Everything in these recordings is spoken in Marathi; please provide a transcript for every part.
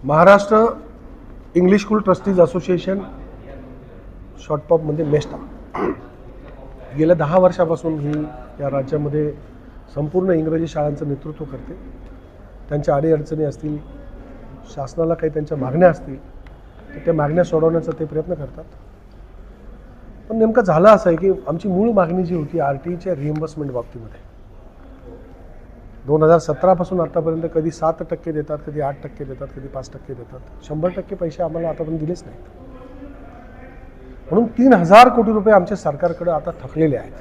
Maharashtra English school trustees association शॉर्टपॉपमध्ये मेस्टा गेल्या 10 वर्षापासून ही या राज्यामध्ये संपूर्ण इंग्रजी शाळांचं नेतृत्व करते. त्यांच्या अडीअडचणी असतील, शासनाला काही त्यांच्या मागण्या असतील तर त्या मागण्या सोडवण्याचा ते प्रयत्न करतात. पण नेमकं झालं असं आहे की आमची मूळ मागणी जी होती RTEच्या रिएम्बर्समेंट बाबतीमध्ये 2017 पासून आतापर्यंत कधी 7% देतात, कधी 8% देतात, कधी 5% देतात. 100% पैसे आम्हाला आतापर्यंत दिलेच नाहीत. म्हणून 3000 कोटी रुपये आमच्या सरकारकडे आता थकलेले आहेत.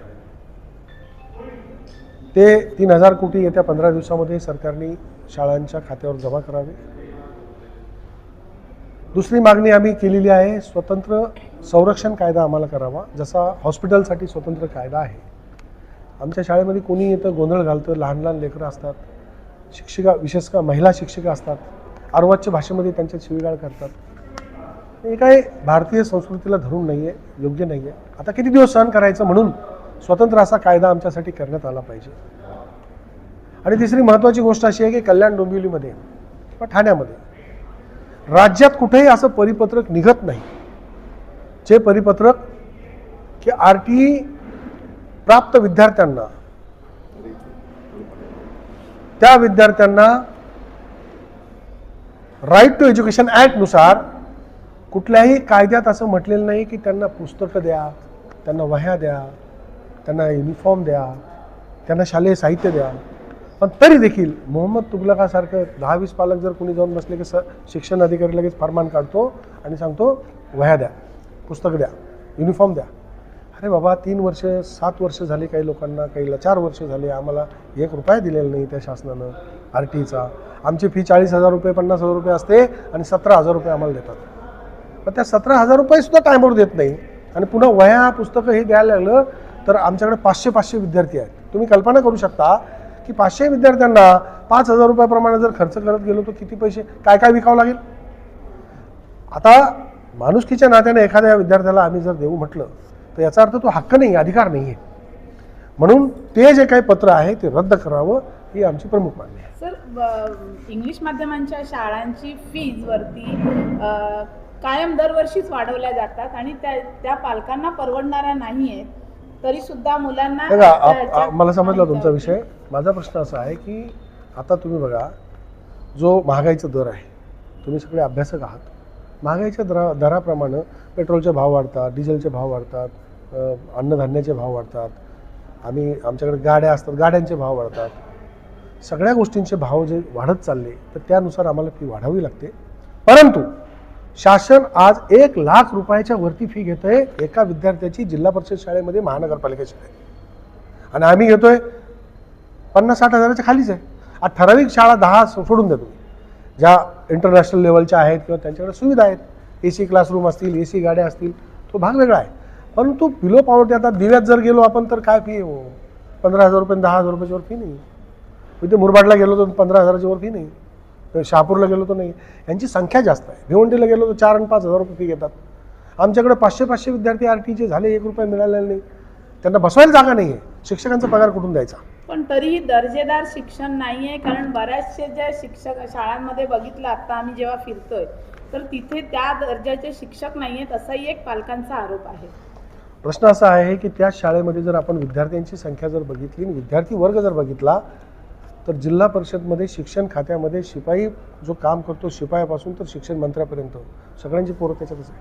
ते 3000 कोटी येत्या 15 दिवसामध्ये सरकारने शाळांच्या खात्यावर जमा करावे. दुसरी मागणी आम्ही केलेली आहे, स्वतंत्र संरक्षण कायदा आम्हाला करावा. जसा हॉस्पिटलसाठी स्वतंत्र कायदा आहे. आमच्या शाळेमध्ये कोणी येतं, गोंधळ घालतं, लहान लहान लेकरं असतात, शिक्षिका विशेषतः महिला शिक्षिका असतात, अर्वाच्य भाषेमध्ये त्यांच्या शिवीगाळ करतात. हे काय भारतीय संस्कृतीला धरून नाही आहे, योग्य नाही आहे. आता किती दिवस सहन करायचं, म्हणून स्वतंत्र असा कायदा आमच्यासाठी करण्यात आला पाहिजे. आणि तिसरी महत्त्वाची गोष्ट अशी आहे की कल्याण डोंबिवलीमध्ये किंवा ठाण्यामध्ये राज्यात कुठेही असं परिपत्रक निघत नाही जे परिपत्रक की RTE प्राप्त विद्यार्थ्यांना, त्या विद्यार्थ्यांना राईट टू एज्युकेशन ॲक्टनुसार कुठल्याही कायद्यात असं म्हटलेलं नाही की त्यांना पुस्तकं द्या, त्यांना वह्या द्या, त्यांना युनिफॉर्म द्या, त्यांना शालेय साहित्य द्या. पण तरी देखील मोहम्मद तुगलकासारखं 10-20 पालक जर कोणी जाऊन बसले की शिक्षण अधिकारी लगेच फरमान काढतो आणि सांगतो वह्या द्या, पुस्तकं द्या, युनिफॉर्म द्या. अरे बाबा, 3 वर्ष 7 वर्ष झाली काही लोकांना, काहीला 4 वर्ष झाले, आम्हाला 1 रुपया दिलेला नाही त्या शासनानं RTEचा. आमची फी 40,000 रुपये 50,000 रुपये असते आणि 17,000 रुपये आम्हाला देतात. पण त्या 17,000 रुपये सुद्धा टायमावर देत नाही. आणि पुन्हा वह्या पुस्तकं हे द्यायला लागलं तर आमच्याकडे 500 विद्यार्थी आहेत. तुम्ही कल्पना करू शकता की 500 विद्यार्थ्यांना 5,000 रुपयाप्रमाणे जर खर्च करत गेलो तर किती पैसे काय काय विकावं लागेल. आता माणुसकीच्या नात्याने एखाद्या विद्यार्थ्याला आम्ही जर देऊ म्हटलं तर याचा अर्थ तो हक्क नाही, अधिकार नाही आहे. म्हणून ते जे काही पत्र आहे ते रद्द करावं ही आमची प्रमुख मागणी आहे. सर, इंग्लिश माध्यमांच्या शाळांची फीज वरती कायम दरवर्षीच वाढवल्या जातात आणि त्या पालकांना परवडणाऱ्या नाही आहेत, तरी सुद्धा मुलांना. मला समजला तुमचा विषय. माझा प्रश्न असा आहे की आता तुम्ही बघा, जो महागाईचा दर आहे, तुम्ही सगळे अभ्यासक आहात, महागाईच्या दराप्रमाणे पेट्रोलचे भाव वाढतात, डिझेलचे भाव वाढतात, अन्नधान्याचे भाव वाढतात, आमच्याकडे गाड्या असतात, गाड्यांचे भाव वाढतात. सगळ्या गोष्टींचे भाव जे वाढत चालले तर त्यानुसार आम्हाला फी वाढावी लागते. परंतु शासन आज 1,00,000 रुपयाच्या वरती फी घेतोय एका विद्यार्थ्याची जिल्हा परिषद शाळेमध्ये, महानगरपालिका शाळेत. आणि आम्ही घेतोय 50-60 हजाराच्या खालीच आहे. आज ठराविक शाळा 10 सोडून देतो ज्या इंटरनॅशनल लेवलच्या आहेत किंवा त्यांच्याकडे सुविधा आहेत, AC क्लासरूम असतील, AC गाड्या असतील, तो भाग वेगळा आहे. परंतु बिलो पॉवर्टी, आता दिव्यात जर गेलो आपण तर काय फी आहे, 15,000 रुपये 10,000 रुपयाच्यावर फी नाही. इथे मुरबाडला गेलो तर 15,000च्या वर फी नाही. शहापूरला गेलो तर नाही. यांची संख्या जास्त आहे. भिवंडीला गेलो तर 4 आणि 5,000 रुपये फी घेतात. आमच्याकडे 500 विद्यार्थी RTEचे झाले, 1 रुपया मिळालेला नाही. त्यांना बसवायला जागा नाही आहे. शिक्षकांचा पगार कुठून द्यायचा. पण तरीही दर्जेदार शिक्षण नाही आहे. कारण बऱ्याचशा ज्या शिक्षक शाळांमध्ये बघितलं, आता आम्ही जेव्हा फिरतोय तर तिथे त्या दर्जाचे शिक्षक नाही आहेत, असाही एक पालकांचा आरोप आहे. प्रश्न असा आहे की त्या शाळेमध्ये जर आपण विद्यार्थ्यांची संख्या जर बघितली, विद्यार्थी वर्ग जर बघितला, तर जिल्हा परिषदमध्ये शिक्षण खात्यामध्ये शिपाई जो काम करतो, शिपायापासून तर शिक्षण मंत्र्यापर्यंत सगळ्यांची पोरं त्याच्यातच आहे.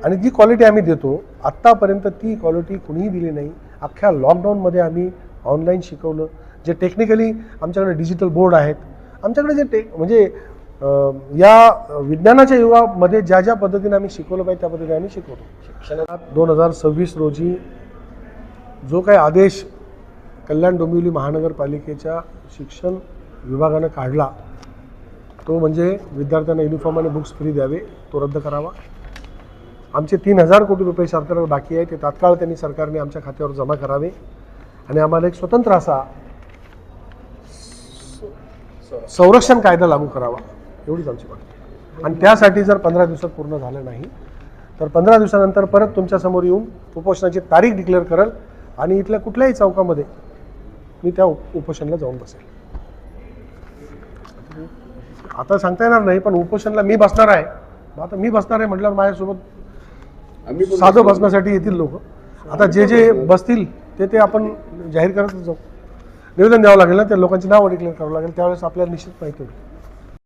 आणि जी क्वालिटी आम्ही देतो आत्तापर्यंत ती क्वालिटी कुणीही दिली नाही. अख्ख्या लॉकडाऊनमध्ये आम्ही ऑनलाईन शिकवलं. जे टेक्निकली आमच्याकडे डिजिटल बोर्ड आहेत, आमच्याकडे जे म्हणजे या विज्ञानाच्या युगामध्ये ज्या ज्या पद्धतीने आम्ही शिकवलं पाहिजे त्या पद्धतीने आम्ही शिकवतो. शिक्षणात 2026 रोजी जो काही आदेश कल्याण डोंबिवली महानगरपालिकेच्या शिक्षण विभागानं काढला तो म्हणजे विद्यार्थ्यांना युनिफॉर्म आणि बुक्स फ्री द्यावे, तो रद्द करावा. आमचे 3000 कोटी रुपये सरकारवर बाकी आहे, ते तात्काळ त्यांनी सरकारने आमच्या खात्यावर जमा करावे आणि आम्हाला एक स्वतंत्र असा संरक्षण कायदा लागू करावा, एवढीच आमची मागणी. आणि त्यासाठी जर 15 दिवसात पूर्ण झालं नाही तर 15 दिवसानंतर परत तुमच्यासमोर येऊन उपोषणाची तारीख डिक्लेअर करेल आणि इथल्या कुठल्याही चौकामध्ये मी त्या उपोषणाला जाऊन बसेल. आता सांगता येणार नाही, पण उपोषणला मी बसणार आहे. मग आता मी बसणार आहे म्हटल्यावर माझ्यासोबत साधं बसण्यासाठी येतील लोक. आता जे जे बसतील ते आपण जाहीर करतच जाऊ. निवेदन द्यावं लागेल ना, त्या लोकांची नावं डिक्लेअर करावं लागेल, त्यावेळेस आपल्याला निश्चित माहिती होईल.